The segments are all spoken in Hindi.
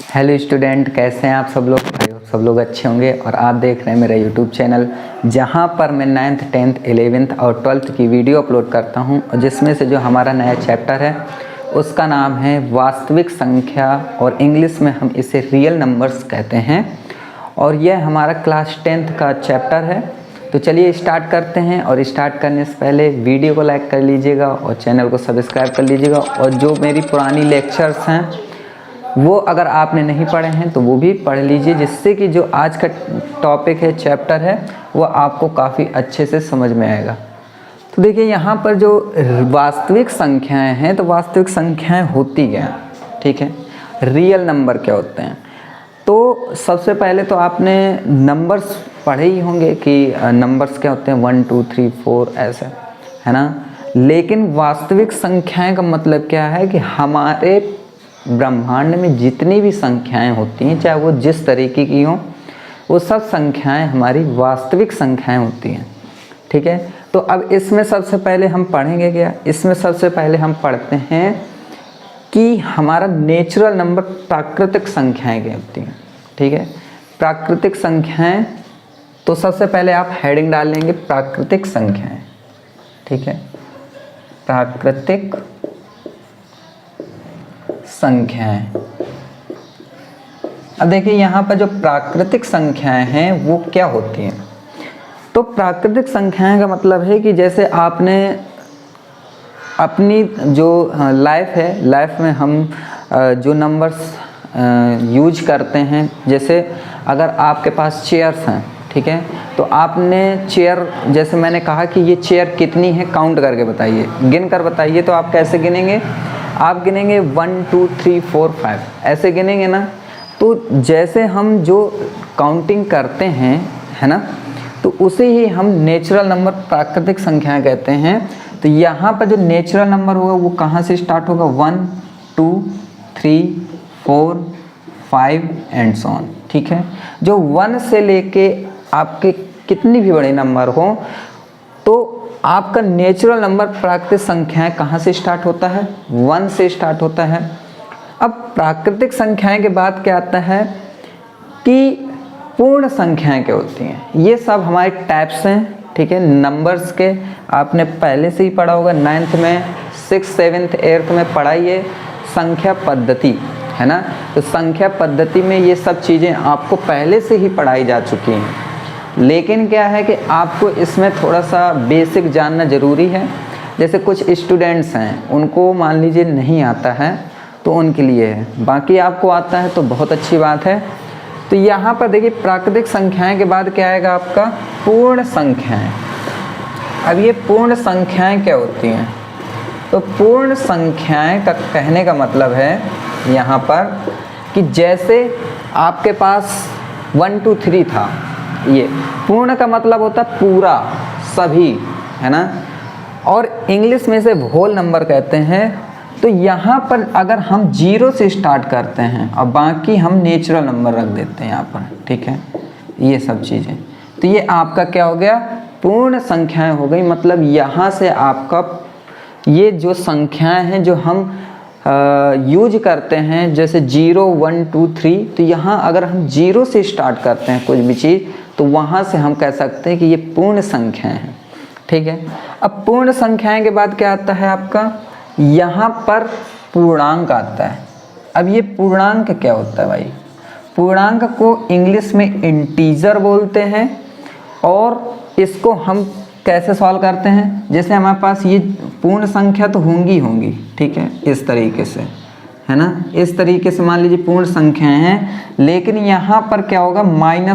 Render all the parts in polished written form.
हेलो स्टूडेंट, कैसे हैं आप सब लोग। आई होप सब लोग अच्छे होंगे। और आप देख रहे हैं मेरा यूट्यूब चैनल, जहां पर मैं 9th 10th 11th और 12th की वीडियो अपलोड करता हूं, और जिसमें से जो हमारा नया चैप्टर है उसका नाम है वास्तविक संख्या, और इंग्लिश में हम इसे रियल नंबर्स कहते हैं। और यह हमारा क्लास 10th का चैप्टर है। तो चलिए स्टार्ट करते हैं। और स्टार्ट करने से पहले वीडियो को लाइक कर लीजिएगा और चैनल को सब्सक्राइब कर लीजिएगा। और जो मेरी पुरानी लेक्चर्स हैं वो अगर आपने नहीं पढ़े हैं तो वो भी पढ़ लीजिए, जिससे कि जो आज का टॉपिक है, चैप्टर है, वो आपको काफ़ी अच्छे से समझ में आएगा। तो देखिए यहाँ पर जो वास्तविक संख्याएं हैं, तो वास्तविक संख्याएं होती क्या हैं, ठीक है। रियल नंबर क्या होते हैं। तो सबसे पहले तो आपने नंबर्स पढ़े ही होंगे कि नंबर्स क्या होते हैं, 1 2 3 4 ऐसे, है ना। लेकिन वास्तविक संख्याएं का मतलब क्या है कि हमारे ब्रह्मांड में जितनी भी संख्याएं होती हैं, चाहे वो जिस तरीके की हों, वो सब संख्याएं हमारी वास्तविक संख्याएं होती हैं, ठीक है। तो अब इसमें सबसे पहले हम पढ़ेंगे क्या, इसमें सबसे पहले हम पढ़ते हैं कि हमारा नेचुरल नंबर प्राकृतिक संख्याएं क्या होती हैं, ठीक है। प्राकृतिक संख्याएं, तो सबसे पहले आप हेडिंग डाल लेंगे प्राकृतिक संख्याएं, ठीक है। प्राकृतिक संख्याएं। अब देखिए यहाँ पर जो प्राकृतिक संख्याएं हैं वो क्या होती हैं। तो प्राकृतिक संख्याएं का मतलब है कि जैसे आपने अपनी जो लाइफ है, लाइफ में हम जो नंबर्स यूज करते हैं, जैसे अगर आपके पास चेयर्स हैं, ठीक है, तो आपने चेयर, जैसे मैंने कहा कि ये चेयर कितनी है, काउंट करके बताइए, गिन कर बताइए। तो आप कैसे गिनेंगे, आप गिनेंगे 1 2 3 4 5 ऐसे गिनेंगे ना। तो जैसे हम जो काउंटिंग करते हैं, है ना, तो उसे ही हम नेचुरल नंबर प्राकृतिक संख्याएं कहते हैं। तो यहाँ पर जो नेचुरल नंबर होगा वो कहाँ से स्टार्ट होगा, 1 2 3 4 5 एंड सो ऑन, ठीक है। जो 1 से लेके आपके कितनी भी बड़े नंबर हो, तो आपका नेचुरल नंबर प्राकृतिक संख्याएं कहाँ से स्टार्ट होता है, 1 से स्टार्ट होता है। अब प्राकृतिक संख्याएं के बाद क्या आता है कि पूर्ण संख्याएं क्या होती हैं। ये सब हमारे टाइप्स हैं, ठीक है, नंबर्स के। आपने पहले से ही पढ़ा होगा, 9th में 6th 7th 8th में पढ़ा ये संख्या पद्धति, है ना। तो संख्या पद्धति में ये सब चीज़ें आपको पहले से ही पढ़ाई जा चुकी हैं। लेकिन क्या है कि आपको इसमें थोड़ा सा बेसिक जानना ज़रूरी है। जैसे कुछ स्टूडेंट्स हैं, उनको मान लीजिए नहीं आता है, तो उनके लिए है। बाकी आपको आता है तो बहुत अच्छी बात है। तो यहाँ पर देखिए प्राकृतिक संख्याएं के बाद क्या आएगा आपका, पूर्ण संख्याएं। अब ये पूर्ण संख्याएं क्या होती हैं। तो पूर्ण संख्याएं का कहने का मतलब है यहाँ पर कि जैसे आपके पास 1 2 3 था, ये पूर्ण का मतलब होता है पूरा, सभी, है ना। और इंग्लिश में इसे होल नंबर कहते हैं। तो यहाँ पर अगर हम 0 से स्टार्ट करते हैं और बाकी हम नेचुरल नंबर रख देते हैं यहाँ पर, ठीक है, ये सब चीज़ें, तो ये आपका क्या हो गया, पूर्ण संख्याएं हो गई। मतलब यहाँ से आपका ये जो संख्याएं हैं जो हम यूज करते हैं, जैसे 0 1 2 3, तो यहाँ अगर हम 0 से स्टार्ट करते हैं कुछ भी चीज़, तो वहाँ से हम कह सकते हैं कि ये पूर्ण संख्याएं हैं, ठीक है। अब पूर्ण संख्याएं के बाद क्या आता है आपका, यहाँ पर पूर्णांक आता है। अब ये पूर्णांक क्या होता है भाई, पूर्णांक को इंग्लिश में इंटीजर बोलते हैं। और इसको हम कैसे सॉल्व करते हैं, जैसे हमारे पास ये पूर्ण संख्या तो होंगी, ठीक है, इस तरीके से, है ना, इस तरीके से मान लीजिए पूर्ण संख्याएं हैं। लेकिन यहाँ पर क्या होगा, -1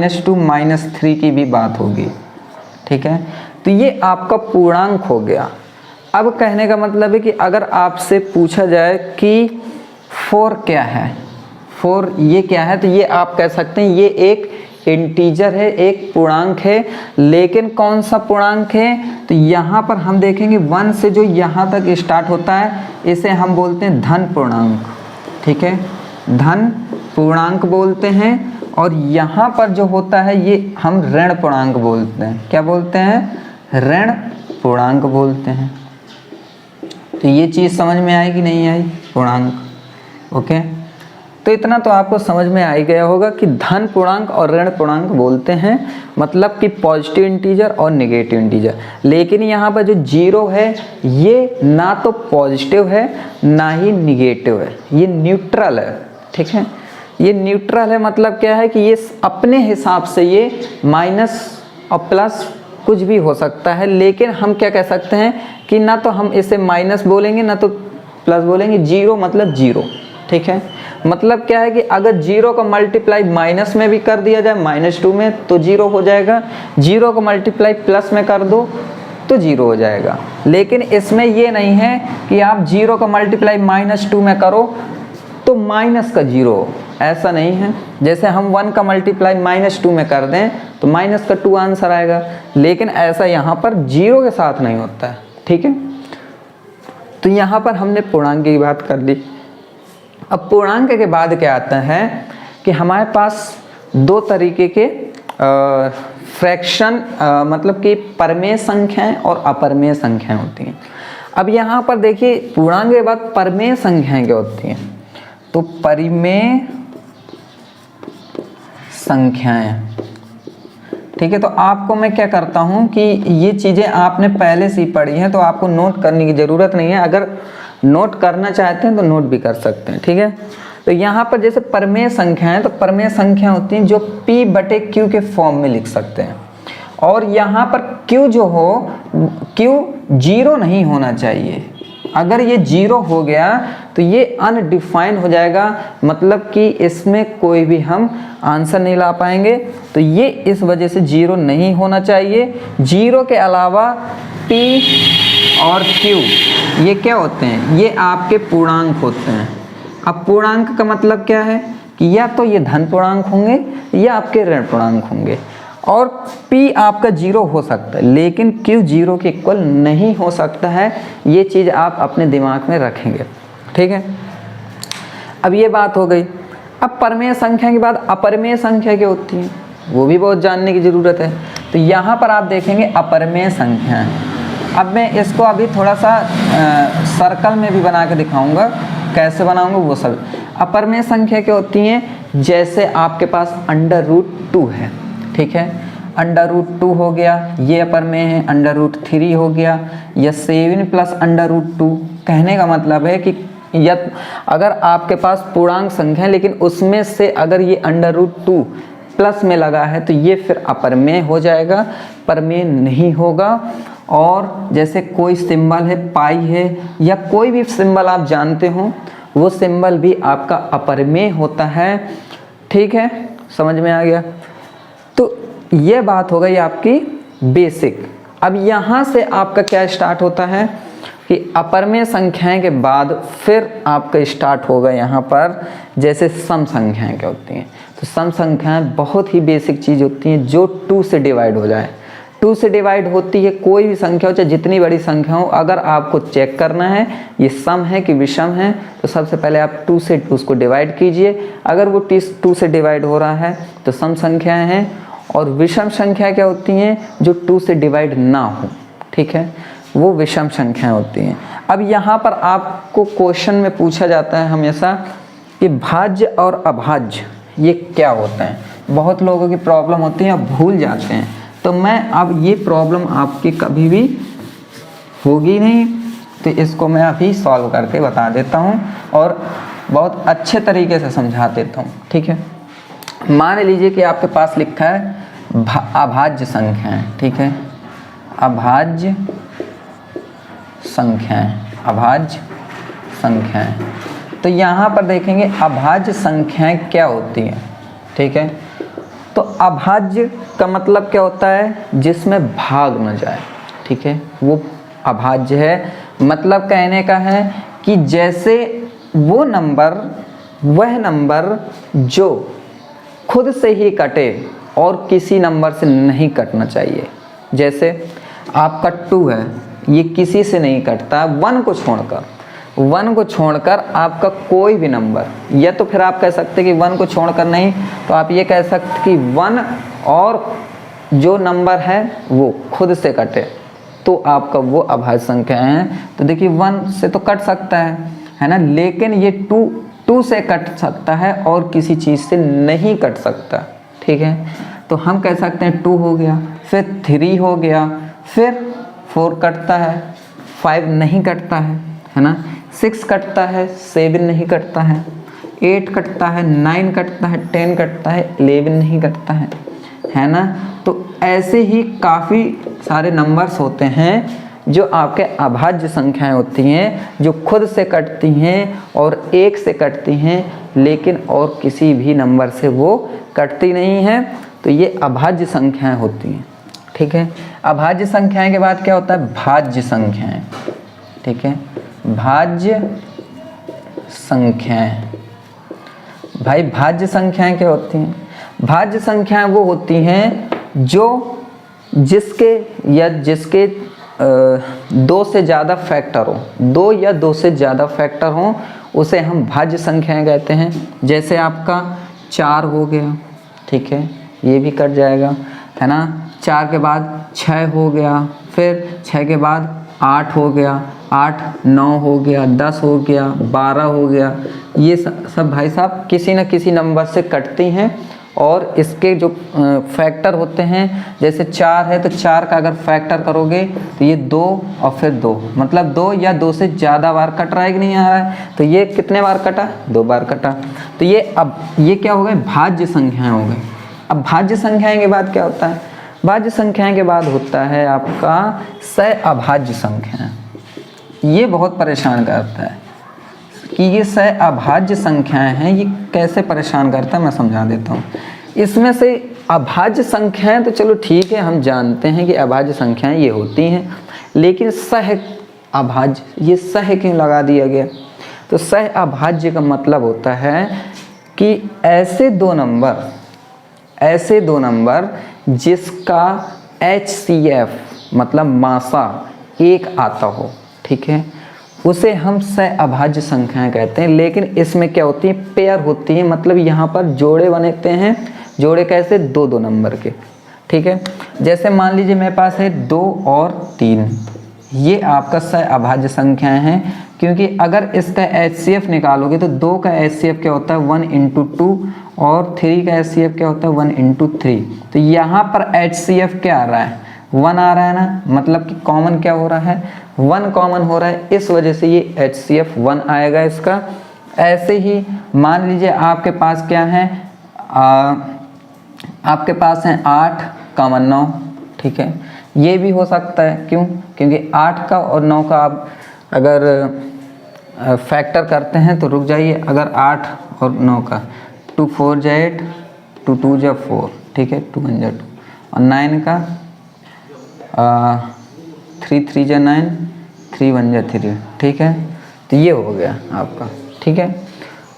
-2 -3 की भी बात होगी, ठीक है। तो ये आपका पूर्णांक हो गया। अब कहने का मतलब है कि अगर आपसे पूछा जाए कि 4 क्या है, 4 ये क्या है, तो ये आप कह सकते हैं ये एक इंटीजर है, एक पूर्णांक है। लेकिन कौन सा पूर्णांक है, तो यहाँ पर हम देखेंगे 1 से जो यहाँ तक स्टार्ट होता है, इसे हम बोलते हैं धन पूर्णांक, ठीक है, धन पूर्णांक बोलते हैं। और यहाँ पर जो होता है ये हम ऋण पूर्णांक बोलते हैं। क्या बोलते हैं, ऋण पूर्णांक बोलते हैं। तो ये चीज़ समझ में आई कि नहीं आई, पूर्णांक, ओके। तो इतना तो आपको समझ में आ ही गया होगा कि धन पूर्णांक और ऋण पूर्णांक बोलते हैं, मतलब कि पॉजिटिव इंटीजर और नेगेटिव इंटीजर। लेकिन यहाँ पर जो जीरो है ये ना तो पॉजिटिव है ना ही निगेटिव है, ये न्यूट्रल है, ठीक है। ये न्यूट्रल है, मतलब क्या है कि ये अपने हिसाब से ये माइनस और प्लस कुछ भी हो सकता है, लेकिन हम क्या कह सकते हैं कि ना तो हम इसे माइनस बोलेंगे ना तो प्लस बोलेंगे। जीरो मतलब जीरो, ठीक है। मतलब क्या है कि अगर जीरो का मल्टीप्लाई माइनस में भी कर दिया जाए -2 में तो जीरो हो जाएगा, जीरो का मल्टीप्लाई प्लस में कर दो तो जीरो हो जाएगा। लेकिन इसमें ये नहीं है कि आप जीरो का मल्टीप्लाई -2 में करो तो माइनस का जीरो, ऐसा नहीं है। जैसे हम 1 का मल्टीप्लाई -2 में कर दें तो माइनस का 2 आंसर आएगा, लेकिन ऐसा यहाँ पर जीरो के साथ नहीं होता है, ठीक है। तो यहाँ पर हमने पूर्णांक की बात कर ली। अब पूर्णांक के बाद क्या आता है कि हमारे पास दो तरीके के फ्रैक्शन मतलब कि परमेय संख्याएं और अपरमेय संख्याएं होती हैं। अब यहाँ पर देखिए पूर्णांक के बाद परमेय संख्याएं क्या होती हैं, तो परिमेय संख्याएं, ठीक है। तो आपको मैं क्या करता हूँ कि ये चीज़ें आपने पहले से ही पढ़ी हैं तो आपको नोट करने की ज़रूरत नहीं है, अगर नोट करना चाहते हैं तो नोट भी कर सकते हैं, ठीक है। तो यहाँ पर जैसे परमेय संख्या है तो परमेय संख्या होती हैं जो P/Q के फॉर्म में लिख सकते हैं, और यहाँ पर Q जो हो, Q जीरो नहीं होना चाहिए। अगर ये जीरो हो गया तो ये अनडिफाइंड हो जाएगा, मतलब कि इसमें कोई भी हम आंसर नहीं ला पाएंगे। तो ये इस वजह से जीरो नहीं होना चाहिए। जीरो के अलावा P और Q ये क्या होते हैं, ये आपके पूर्णांक होते हैं। अब पूर्णांक का मतलब क्या है कि या तो ये धन पूर्णांक होंगे या आपके ऋण पूर्णांक होंगे, और P आपका जीरो हो सकता है लेकिन Q जीरो के इक्वल नहीं हो सकता है। ये चीज़ आप अपने दिमाग में रखेंगे, ठीक है। अब ये बात हो गई। अब परमेय संख्या के बाद अपरमेय संख्या क्या होती है वो भी बहुत जानने की ज़रूरत है। तो यहाँ पर आप देखेंगे अपरमेय संख्या। अब मैं इसको अभी थोड़ा सा सर्कल में भी बना के दिखाऊंगा, कैसे बनाऊंगा वो सब। अपरमेय संख्या क्या होती हैं, जैसे आपके पास √2 है, ठीक है। √2 हो गया, ये अपरमेय है। √3 हो गया, या 7 + √2। कहने का मतलब है कि अगर आपके पास पूर्णांक संख्या है लेकिन उसमें से अगर ये √2 प्लस में लगा है तो ये फिर अपरमेय हो जाएगा, परमेय नहीं होगा। और जैसे कोई सिंबल है, पाई है, या कोई भी सिंबल आप जानते हो, वो सिंबल भी आपका अपरमेय होता है, ठीक है। समझ में आ गया। तो ये बात हो गई आपकी बेसिक। अब यहाँ से आपका क्या स्टार्ट होता है कि अपरमेय संख्याएं के बाद फिर आपका स्टार्ट होगा यहाँ पर जैसे सम संख्याएं क्या होती हैं। तो सम संख्याएं बहुत ही बेसिक चीज़ होती हैं जो 2 से डिवाइड हो जाए। 2 से डिवाइड होती है कोई भी संख्या हो, चाहे जितनी बड़ी संख्या हो। अगर आपको चेक करना है ये सम है कि विषम है तो सबसे पहले आप 2 से उसको डिवाइड कीजिए। अगर वो 2 से डिवाइड हो रहा है तो सम संख्याएं हैं। और विषम संख्या क्या होती हैं, जो 2 से डिवाइड ना हो, ठीक है, वो विषम संख्याएं होती हैं। अब यहाँ पर आपको क्वेश्चन में पूछा जाता है हमेशा कि भाज्य और अभाज्य ये क्या होता है। बहुत लोगों की प्रॉब्लम होती है, भूल जाते हैं। तो मैं अब ये प्रॉब्लम आपकी कभी भी होगी नहीं, तो इसको मैं अभी सॉल्व करके बता देता हूँ और बहुत अच्छे तरीके से समझा देता हूँ, ठीक है। मान लीजिए कि आपके पास लिखा है अभाज्य संख्याएं, ठीक है, अभाज्य संख्याएं, अभाज्य संख्याएं। तो यहाँ पर देखेंगे अभाज्य संख्याएं क्या होती हैं, ठीक है। तो अभाज्य का मतलब क्या होता है, जिसमें भाग न जाए, ठीक है, वो अभाज्य है। मतलब कहने का है कि जैसे वो नंबर, वह नंबर जो खुद से ही कटे और किसी नंबर से नहीं कटना चाहिए। जैसे आपका 2 है, ये किसी से नहीं कटता, 1 को छोड़कर। 1 को छोड़कर आपका कोई भी नंबर, या तो फिर आप कह सकते कि 1 को छोड़कर नहीं, तो आप ये कह सकते कि 1 और जो नंबर है वो खुद से कटे तो आपका वो अभाज्य संख्या है। तो देखिए 1 से तो कट सकता है ना, लेकिन ये 2 2 से कट सकता है और किसी चीज़ से नहीं कट सकता, ठीक है। तो हम कह सकते हैं 2 हो गया, फिर 3 हो गया, फिर 4 कटता है, 5 नहीं कटता है ना, 6 कटता है, 7 नहीं कटता है, 8 कटता है, 9 कटता है, 10 कटता है, 11 नहीं कटता है ना। तो ऐसे ही काफ़ी सारे नंबर्स होते हैं जो आपके अभाज्य संख्याएं होती हैं, जो खुद से कटती हैं और 1 से कटती हैं, लेकिन और किसी भी नंबर से वो कटती नहीं है। तो ये अभाज्य संख्याएं होती हैं, ठीक है। अभाज्य संख्याएं के बाद क्या होता है, भाज्य संख्याएं, ठीक है। भाज्य संख्याएं, भाई भाज्य संख्याएं क्या होती हैं? भाज्य संख्याएं वो होती हैं जो जिसके 2 से ज़्यादा फैक्टर हो, 2 या 2 से ज़्यादा फैक्टर हो, उसे हम भाज्य संख्याएं कहते हैं। जैसे आपका 4 हो गया, ठीक है, ये भी कट जाएगा, है ना। 4 के बाद 6 हो गया, फिर 6 के बाद 8 हो गया, 8 9 हो गया, 10 हो गया, 12 हो गया। ये सब भाई साहब किसी न किसी नंबर से कटती हैं और इसके जो फैक्टर होते हैं, जैसे 4 है तो 4 का अगर फैक्टर करोगे तो ये 2 और फिर 2, मतलब 2 या 2 से ज़्यादा बार कट रहा है कि नहीं आ रहा है। तो ये कितने बार कटा, 2 बार कटा। तो ये अब ये क्या हो गए, भाज्य संख्याएं हो गई। अब भाज्य संख्याएं के बाद क्या होता है, भाज्य संख्याएं के बाद होता है आपका सहअभाज्य संख्याएं। ये बहुत परेशान करता है कि ये सहअभाज्य संख्याएं हैं, ये कैसे परेशान करता है मैं समझा देता हूँ। इसमें से अभाज्य संख्याएं तो चलो ठीक है, हम जानते हैं कि अभाज्य संख्याएं ये होती हैं, लेकिन सहअभाज्य, ये सह क्यों लगा दिया गया? तो सहअभाज्य का मतलब होता है कि ऐसे दो नंबर जिसका HCF मतलब मासा 1 आता हो, ठीक है, उसे हम सहअभाज्य संख्याएं कहते हैं। लेकिन इसमें क्या होती है, पेयर होती है, मतलब यहाँ पर जोड़े बनते हैं। जोड़े कैसे, 2-2 नंबर के, ठीक है। जैसे मान लीजिए मेरे पास है 2 और 3, ये आपका सहअभाज्य संख्याएं हैं, क्योंकि अगर इसका HCF निकालोगे तो 2 का HCF क्या होता है, 1 × 2, और 3 का HCF क्या होता है, 1 × 3। तो यहाँ पर HCF क्या आ रहा है, 1 आ रहा है ना, मतलब कि कॉमन क्या हो रहा है, 1 कॉमन हो रहा है, इस वजह से ये HCF 1 आएगा इसका। ऐसे ही मान लीजिए आपके पास क्या है, आपके पास है 8 कॉमन 9, ठीक है। ये भी हो सकता है, क्यों, क्योंकि 8 का और 9 का आप अगर फैक्टर करते हैं तो रुक जाइए, अगर 8 और 9 का 2 4 जा 8, 2 2 जा 4, ठीक है, 2 1 जा 2, और 9 का 3 3 जा 9, 3 1 जा 3, ठीक है। तो ये हो गया आपका, ठीक है।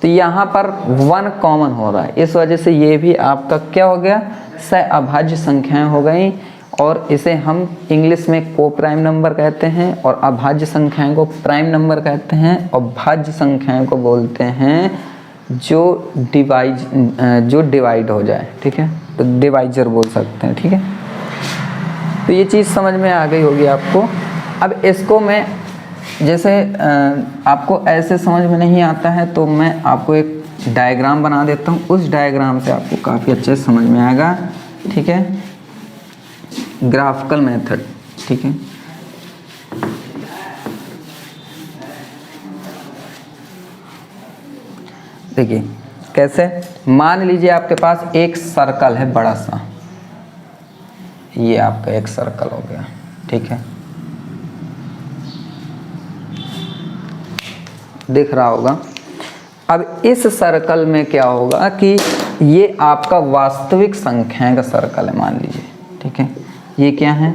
तो यहाँ पर 1 कॉमन हो रहा है, इस वजह से ये भी आपका क्या हो गया, सहअभाज्य संख्याएं हो गई। और इसे हम इंग्लिश में कोप्राइम नंबर कहते हैं, और अभाज्य संख्याएं को प्राइम नंबर कहते हैं, और भाज्य संख्याएं को बोलते हैं जो डिवाइड हो जाए, ठीक है, तो डिवाइजर बोल सकते हैं, ठीक है। तो ये चीज़ समझ में आ गई होगी आपको। अब इसको मैं जैसे आपको ऐसे समझ में नहीं आता है तो मैं आपको एक डायग्राम बना देता हूँ, उस डायग्राम से आपको काफ़ी अच्छे से समझ में आएगा, ठीक है। ग्राफिकल मेथड, ठीक है। देखिए कैसे, मान लीजिए आपके पास एक सर्कल है बड़ा सा, ये आपका एक सर्कल हो गया, ठीक है, दिख रहा होगा। अब इस सर्कल में क्या होगा कि ये आपका वास्तविक संख्याएं का सर्कल है, मान लीजिए, ठीक है। ये क्या है,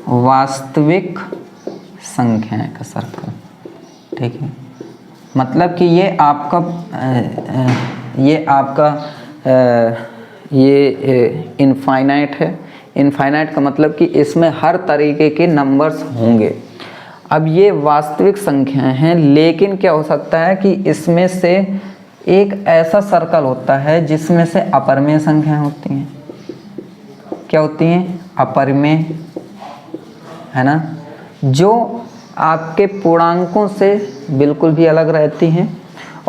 वास्तविक संख्याएं का सर्कल, ठीक है। मतलब कि ये आपका इनफाइनाइट है। इनफाइनाइट का मतलब कि इसमें हर तरीके के नंबर्स होंगे। अब ये वास्तविक संख्याएं हैं, लेकिन क्या हो सकता है कि इसमें से एक ऐसा सर्कल होता है जिसमें से अपरिमेय संख्याएं होती हैं। क्या होती हैं, अपरिमेय, है ना, जो आपके पूर्णांकों से बिल्कुल भी अलग रहती हैं।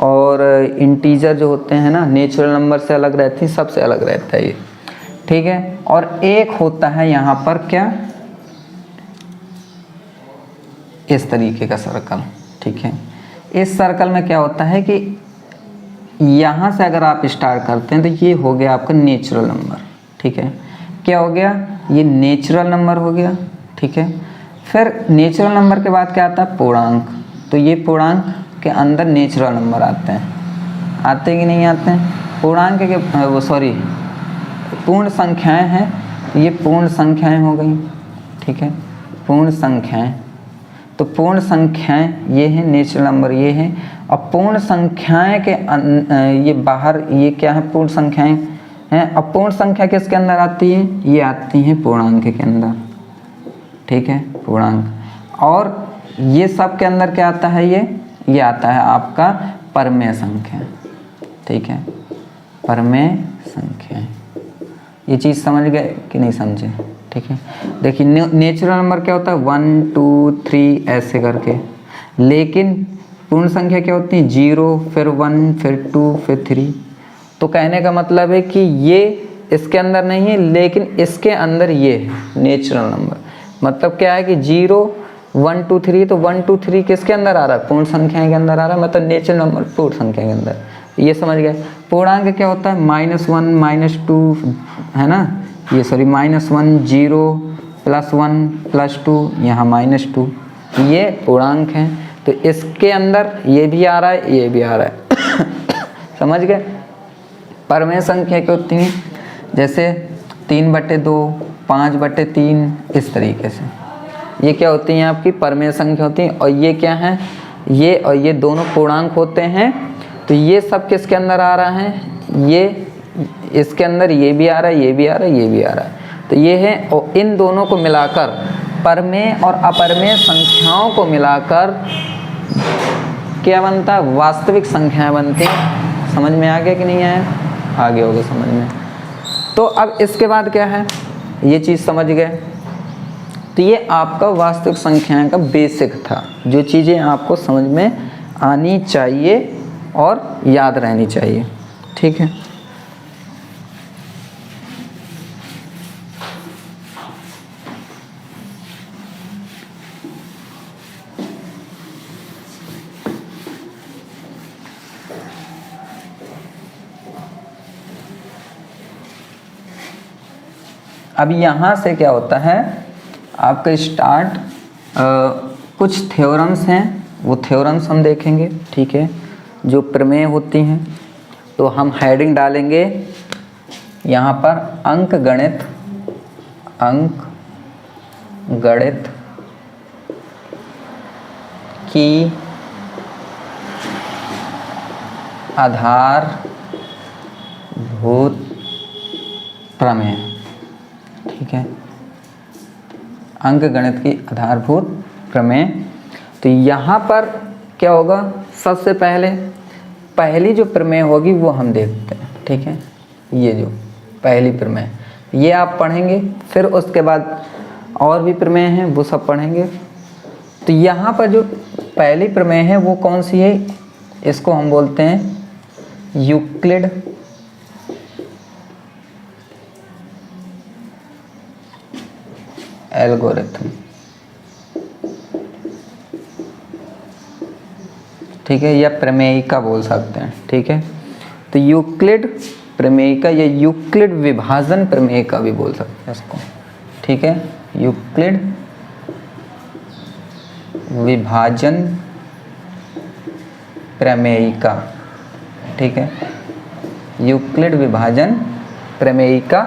और इंटीजर जो होते हैं ना, नेचुरल नंबर से अलग रहती हैं, सबसे अलग रहता है ये, ठीक है। और एक होता है यहाँ पर क्या, इस तरीके का सर्कल, ठीक है। इस सर्कल में क्या होता है कि यहाँ से अगर आप स्टार्ट करते हैं तो ये हो गया आपका नेचुरल नंबर, ठीक है। क्या हो गया, ये नेचुरल नंबर हो गया, ठीक है। फिर नेचुरल नंबर के बाद क्या आता है, पूर्णांक। तो ये पूर्णांक के अंदर नेचुरल नंबर आते हैं, आते कि नहीं आते हैं। पूर्णांक के वो सॉरी पूर्ण संख्याएं हैं, ये पूर्ण संख्याएं हो गई, ठीक है। पूर्ण संख्याएं, तो पूर्ण संख्याएं ये हैं, नेचुरल नंबर ये हैं। और पूर्ण संख्याएं के ये बाहर ये क्या है, पूर्ण संख्याएं हैं। अब पूर्ण संख्या किसके अंदर आती है, ये आती हैं पूर्णांक के अंदर, ठीक है, पूर्णांक। और ये सब के अंदर क्या आता है, ये आता है आपका परमेय संख्या, ठीक है, परमेय संख्या। ये चीज़ समझ गए कि नहीं समझे, ठीक है। देखिए नेचुरल नंबर क्या होता है, 1 2 3 ऐसे करके, लेकिन पूर्ण संख्या क्या होती है, 0 फिर 1 फिर 2 फिर 3। तो कहने का मतलब है कि ये इसके अंदर नहीं है, लेकिन इसके अंदर ये है नेचुरल नंबर। मतलब क्या है कि 0 1 2 3, तो 1 2 3 किसके अंदर आ रहा है, पूर्ण संख्या के अंदर आ रहा है, मतलब नेचुरल नंबर पूर्ण संख्या के अंदर। ये समझ गए। पूर्णांक क्या होता है, -1 -2 है ना, ये सॉरी -1 0 +1 +2, यहाँ -2, ये पूर्णांक हैं। तो इसके अंदर ये भी आ रहा है, ये भी आ रहा है समझ गए। परमेय संख्या क्या होती हैं, जैसे 3/2 5/3 इस तरीके से, ये क्या होती हैं आपकी परमेय संख्या होती हैं। और ये क्या है, ये और ये दोनों पूर्णांक होते हैं। तो ये सब किसके अंदर आ रहा है, ये इसके अंदर ये भी आ रहा है, ये भी आ रहा है, ये भी आ रहा है। तो ये है, और इन दोनों को मिलाकर परमेय और अपरमेय संख्याओं को मिलाकर क्या बनता है, वास्तविक संख्याएं बनती हैं। समझ में आ गया कि नहीं आया, आ गया होगा समझ में। तो अब इसके बाद क्या है, ये चीज़ समझ गए। तो ये आपका वास्तविक संख्याएं का बेसिक था, जो चीज़ें आपको समझ में आनी चाहिए और याद रहनी चाहिए, ठीक है। अब यहाँ से क्या होता है आपका स्टार्ट, कुछ थ्योरम्स हैं, वो थ्योरम्स हम देखेंगे, ठीक है, जो प्रमेय होती हैं। तो हम हेडिंग डालेंगे यहाँ पर अंक गणित की आधारभूत प्रमेय, ठीक है, अंक गणित की आधारभूत प्रमेय। तो यहाँ पर क्या होगा, सबसे पहली जो प्रमेय होगी वो हम देखते हैं, ठीक है। ये जो पहली प्रमेय ये आप पढ़ेंगे, फिर उसके बाद और भी प्रमेय हैं वो सब पढ़ेंगे। तो यहाँ पर जो पहली प्रमेय है वो कौन सी है, इसको हम बोलते हैं यूक्लिड एल्गोरिथम, ठीक है, या प्रमेयिका बोल सकते हैं, ठीक है। तो यूक्लिड प्रमेयिका या यूक्लिड विभाजन प्रमेयिका भी बोल सकते हैं इसको, ठीक है। यूक्लिड विभाजन प्रमेयिका, ठीक है, यूक्लिड विभाजन प्रमेयिका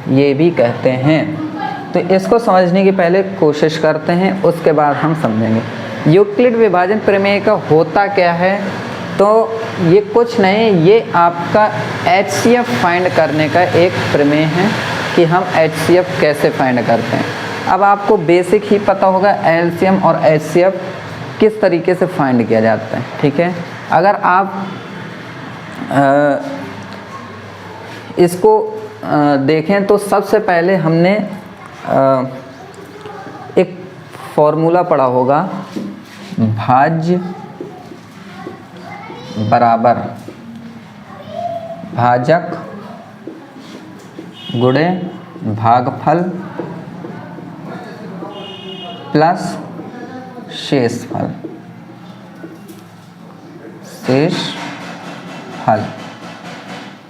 ये भी कहते हैं। तो इसको समझने की पहले कोशिश करते हैं, उसके बाद हम समझेंगे यूक्लिड विभाजन प्रमेयिका होता क्या है। तो ये कुछ नहीं, ये आपका HCF फाइंड करने का एक प्रमेय है कि हम HCF कैसे फाइंड करते हैं। अब आपको बेसिक ही पता होगा LCM और HCF किस तरीके से फाइंड किया जाता है, ठीक है। अगर आप इसको देखें तो सबसे पहले हमने एक फॉर्मूला पढ़ा होगा, भाज्य बराबर भाजक गुणे भागफल प्लस शेषफल, शेषफल।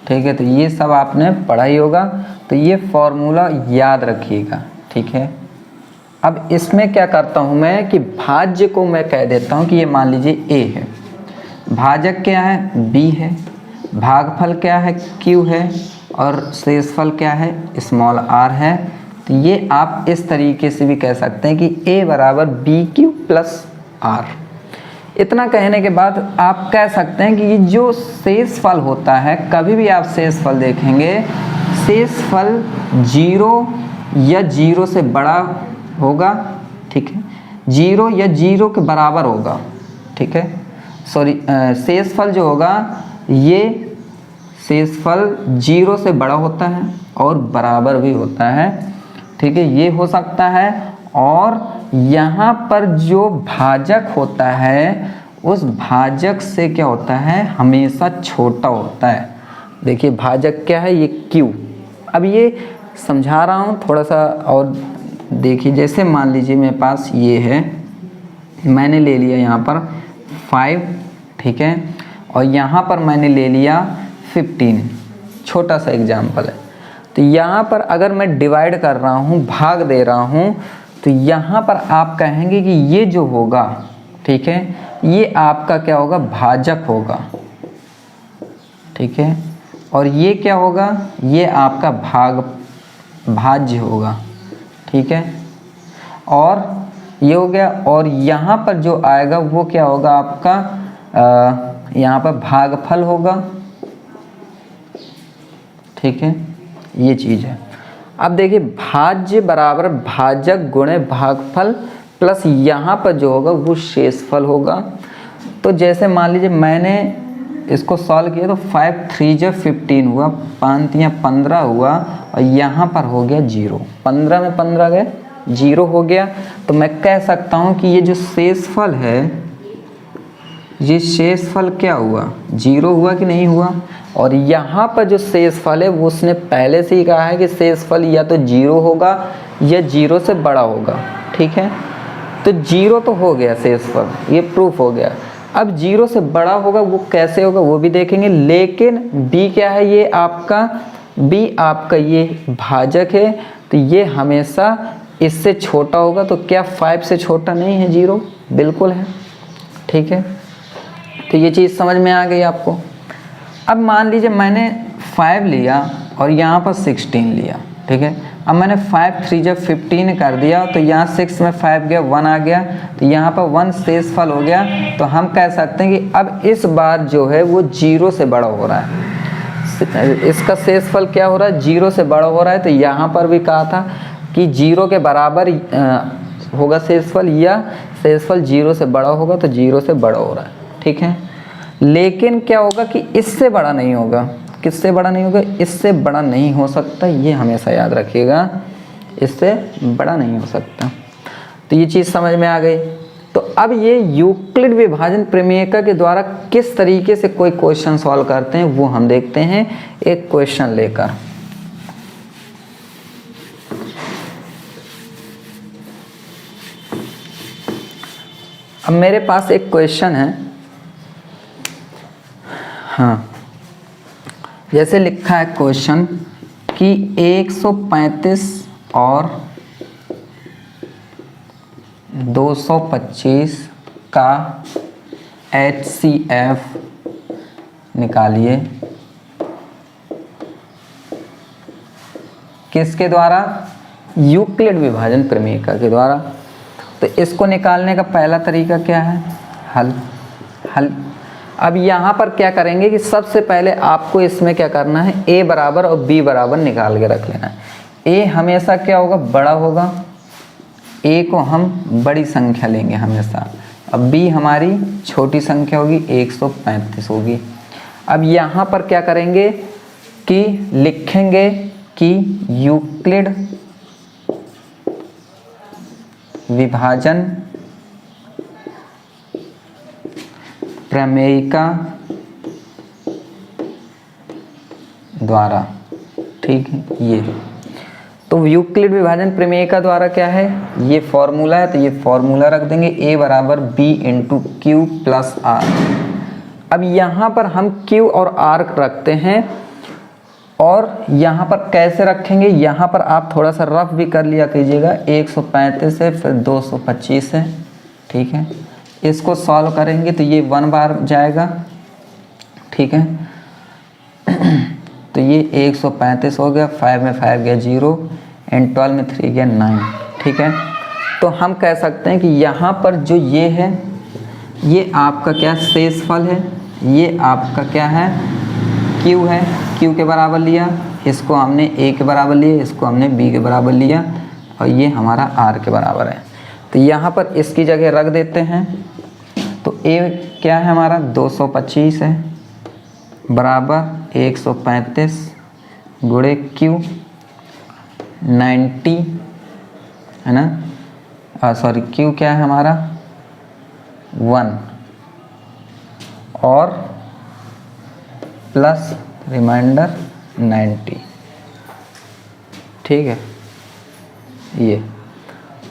ठीक है, तो ये सब आपने पढ़ा ही होगा, तो ये फॉर्मूला याद रखिएगा। ठीक है, अब इसमें क्या करता हूँ मैं कि भाज्य को मैं कह देता हूँ कि ये मान लीजिए a है, भाजक क्या है b है, भागफल क्या है q है, और शेषफल क्या है स्मॉल r है। तो ये आप इस तरीके से भी कह सकते हैं कि a बराबर bq प्लस r। इतना कहने के बाद आप कह सकते हैं कि ये जो शेषफल होता है, कभी भी आप शेषफल देखेंगे, शेषफल 0 या 0 से बड़ा होगा। ठीक है, 0 या 0 के बराबर होगा। ठीक है, सॉरी, शेषफल जो होगा ये शेषफल 0 से बड़ा होता है और बराबर भी होता है। ठीक है, ये हो सकता है। और यहाँ पर जो भाजक होता है उस भाजक से क्या होता है, हमेशा छोटा होता है। देखिए भाजक क्या है, ये Q। अब ये समझा रहा हूँ थोड़ा सा और देखिए, जैसे मान लीजिए मेरे पास ये है, मैंने ले लिया यहाँ पर 5, ठीक है, और यहाँ पर मैंने ले लिया 15, छोटा सा एग्जाम्पल है। तो यहाँ पर अगर मैं डिवाइड कर रहा हूँ, भाग दे रहा हूँ, तो यहाँ पर आप कहेंगे कि ये जो होगा, ठीक है, ये आपका क्या होगा, भाजक होगा। ठीक है, और ये क्या होगा, ये आपका भाज्य होगा। ठीक है, और ये हो गया। और यहाँ पर जो आएगा वो क्या होगा आपका, यहाँ पर भागफल होगा। ठीक है, ये चीज़ है। अब देखिए भाज्य बराबर भाजक गुणे भागफल प्लस यहाँ पर जो होगा वो शेषफल होगा। तो जैसे मान लीजिए मैंने इसको सॉल्व किया तो 5 3 जा 15 हुआ, 5 या 15 हुआ, और यहाँ पर हो गया 0, 15 में 15 गए, 0 हो गया। तो मैं कह सकता हूँ कि ये जो शेषफल है, ये शेषफल क्या हुआ, 0 हुआ कि नहीं हुआ। और यहाँ पर जो शेषफल है वो उसने पहले से ही कहा है कि शेषफल या तो 0 होगा या 0 से बड़ा होगा। ठीक है, तो 0 तो हो गया शेषफल, ये प्रूफ हो गया। अब 0 से बड़ा होगा वो कैसे होगा वो भी देखेंगे। लेकिन b क्या है, ये आपका b आपका ये भाजक है, तो ये हमेशा इससे छोटा होगा। तो क्या 5 से छोटा नहीं है 0, बिल्कुल है। ठीक है, तो ये चीज़ समझ में आ गई आपको। अब मान लीजिए मैंने 5 लिया और यहाँ पर 16 लिया। ठीक है, अब मैंने 5 3 जब 15 कर दिया, तो यहाँ 6 में 5 गया, 1 आ गया, तो यहाँ पर 1 शेषफल हो गया। तो हम कह सकते हैं कि अब इस बार जो है वो 0 से बड़ा हो रहा है। इसका शेषफल क्या हो रहा है, 0 से बड़ा हो रहा है। तो यहाँ पर भी कहा था कि 0 के बराबर होगा शेषफल, या शेषफल 0 से बड़ा होगा, तो 0 से बड़ा हो रहा है। ठीक है, लेकिन क्या होगा कि इससे बड़ा नहीं होगा। किससे बड़ा नहीं होगा, इससे बड़ा नहीं हो सकता, ये हमेशा याद रखिएगा, इससे बड़ा नहीं हो सकता। तो ये चीज़ समझ में आ गई। तो अब ये यूक्लिड विभाजन प्रमेयिका के द्वारा किस तरीके से कोई क्वेश्चन सॉल्व करते हैं वो हम देखते हैं एक क्वेश्चन लेकर। अब मेरे पास एक क्वेश्चन है, हाँ, जैसे लिखा है क्वेश्चन कि 135 और 225 का HCF निकालिए। किसके द्वारा, यूक्लिड विभाजन प्रमेयिका के द्वारा। तो इसको निकालने का पहला तरीका क्या है, हल। अब यहाँ पर क्या करेंगे कि सबसे पहले आपको इसमें क्या करना है, a बराबर और b बराबर निकाल के रख लेना है। a हमेशा क्या होगा, बड़ा होगा, a को हम बड़ी संख्या लेंगे हमेशा। अब b हमारी छोटी संख्या होगी, 135 होगी। अब यहाँ पर क्या करेंगे कि लिखेंगे कि यूक्लिड विभाजन प्रमेयिका द्वारा, ठीक है। ये तो यूक्लिड विभाजन प्रमेय का द्वारा क्या है, ये फॉर्मूला है, तो ये फॉर्मूला रख देंगे a बराबर b into q plus r. अब यहाँ पर हम q और r रखते हैं, और यहाँ पर कैसे रखेंगे, यहाँ पर आप थोड़ा सा रफ भी कर लिया कीजिएगा। 135 है, फिर 225 है, ठीक है। इसको सॉल्व करेंगे तो ये 1 बार जाएगा, ठीक है। तो ये 135 हो गया, 5 में 5 गया 0 एंड 12 में 3 गया 9, ठीक है। तो हम कह सकते हैं कि यहाँ पर जो ये है, ये आपका क्या शेषफल है, ये आपका क्या है Q है, Q के बराबर लिया, इसको हमने A के बराबर लिया, इसको हमने B के बराबर लिया, और ये हमारा R के बराबर है। तो यहाँ पर इसकी जगह रख देते हैं। तो A क्या है हमारा 225 है, बराबर 135 गुणे Q 90 है ना, सॉरी Q क्या है हमारा 1, और प्लस रिमाइंडर 90, ठीक है। ये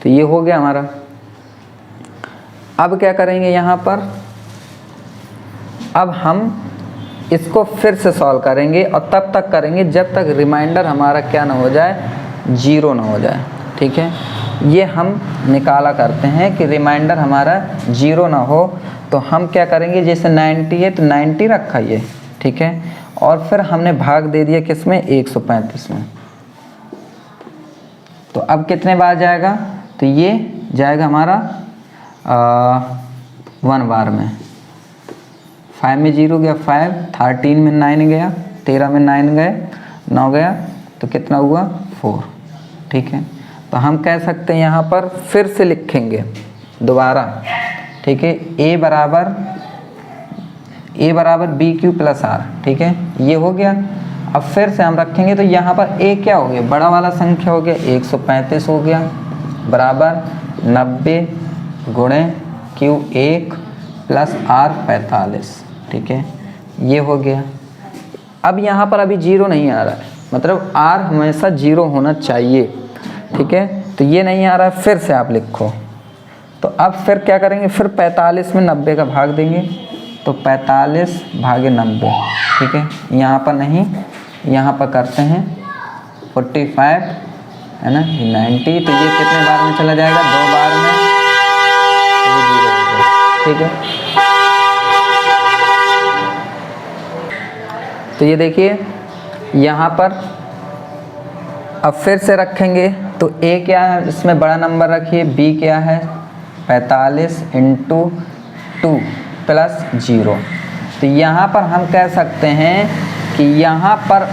तो ये हो गया हमारा। अब क्या करेंगे यहाँ पर, अब हम इसको फिर से सॉल्व करेंगे, और तब तक करेंगे जब तक रिमाइंडर हमारा क्या ना हो जाए, 0 ना हो जाए, ठीक है। ये हम निकाला करते हैं कि रिमाइंडर हमारा 0 ना हो, तो हम क्या करेंगे, जैसे 90 है तो 90 रखा ये, ठीक है, और फिर हमने भाग दे दिया किस में, 135 में। तो अब कितने बार जाएगा, तो ये जाएगा हमारा 1 बार में। 5 में 0 गया 5, 13 में 9 गया, 13 में 9 गए 9 गया, तो कितना हुआ 4, ठीक है। तो हम कह सकते हैं यहाँ पर फिर से लिखेंगे दोबारा, ठीक है। A बराबर बी क्यू प्लस आर, ठीक है, ये हो गया। अब फिर से हम रखेंगे, तो यहाँ पर A क्या हो गया, बड़ा वाला संख्या हो गया, 135 हो गया, बराबर 90 गुणे Q1 प्लस R 45, ठीक है, ये हो गया। अब यहाँ पर अभी 0 नहीं आ रहा है, मतलब R हमेशा 0 होना चाहिए, ठीक है। तो ये नहीं आ रहा है, फिर से आप लिखो। तो अब फिर क्या करेंगे, फिर 45 में 90 का भाग देंगे, तो 45 भागे 90, ठीक है। यहाँ पर नहीं, यहाँ पर करते हैं 45 है ना, 90, तो ये कितने बार में चला जाएगा, 2 बार में, तो ये 0 हो गया, ठीक है। तो ये देखिए यहाँ पर अब फिर से रखेंगे, तो A क्या है, इसमें बड़ा नंबर रखिए, B क्या है 45 इंटू 2 प्लस 0। तो यहाँ पर हम कह सकते हैं कि यहाँ पर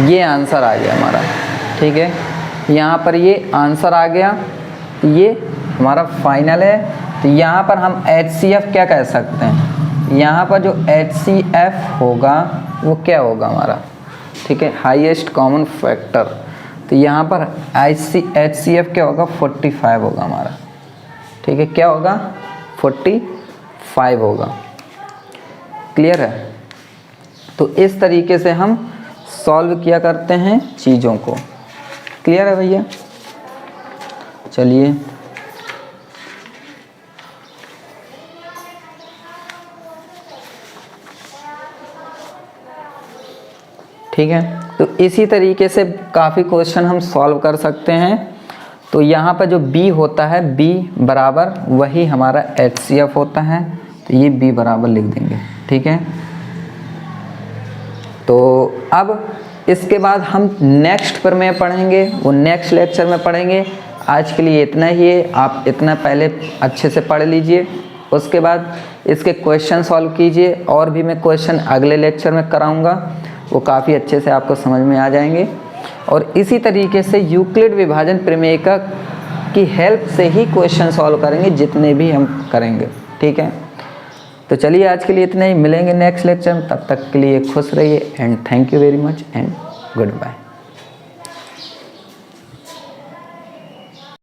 ये आंसर आ गया हमारा, ठीक है। यहाँ पर ये आंसर आ गया, ये हमारा फाइनल है। तो यहाँ पर हम HCF क्या कह सकते हैं, यहाँ पर जो HCF होगा वो क्या होगा हमारा, ठीक है, हाईएस्ट कॉमन फैक्टर। तो यहाँ पर HCF क्या होगा, 45 होगा हमारा, ठीक है, क्या होगा 45 होगा। क्लियर है। तो इस तरीके से हम सॉल्व किया करते हैं चीज़ों को। क्लियर है भैया। चलिए ठीक है। तो इसी तरीके से काफ़ी क्वेश्चन हम सॉल्व कर सकते हैं। तो यहाँ पर जो B होता है, B बराबर वही हमारा HCF होता है, तो ये B बराबर लिख देंगे, ठीक है। तो अब इसके बाद हम नेक्स्ट प्रमेय पढ़ेंगे, वो नेक्स्ट लेक्चर में पढ़ेंगे। आज के लिए इतना ही है, आप इतना पहले अच्छे से पढ़ लीजिए, उसके बाद इसके क्वेश्चन सॉल्व कीजिए। और भी मैं क्वेश्चन अगले लेक्चर में कराऊंगा, वो काफ़ी अच्छे से आपको समझ में आ जाएंगे। और इसी तरीके से यूक्लिड विभाजन प्रमेय की हेल्प से ही क्वेश्चन सॉल्व करेंगे जितने भी हम करेंगे, ठीक है। तो चलिए आज के लिए इतना ही, मिलेंगे नेक्स्ट लेक्चर में। तब तक के लिए खुश रहिए and thank you very much and good bye.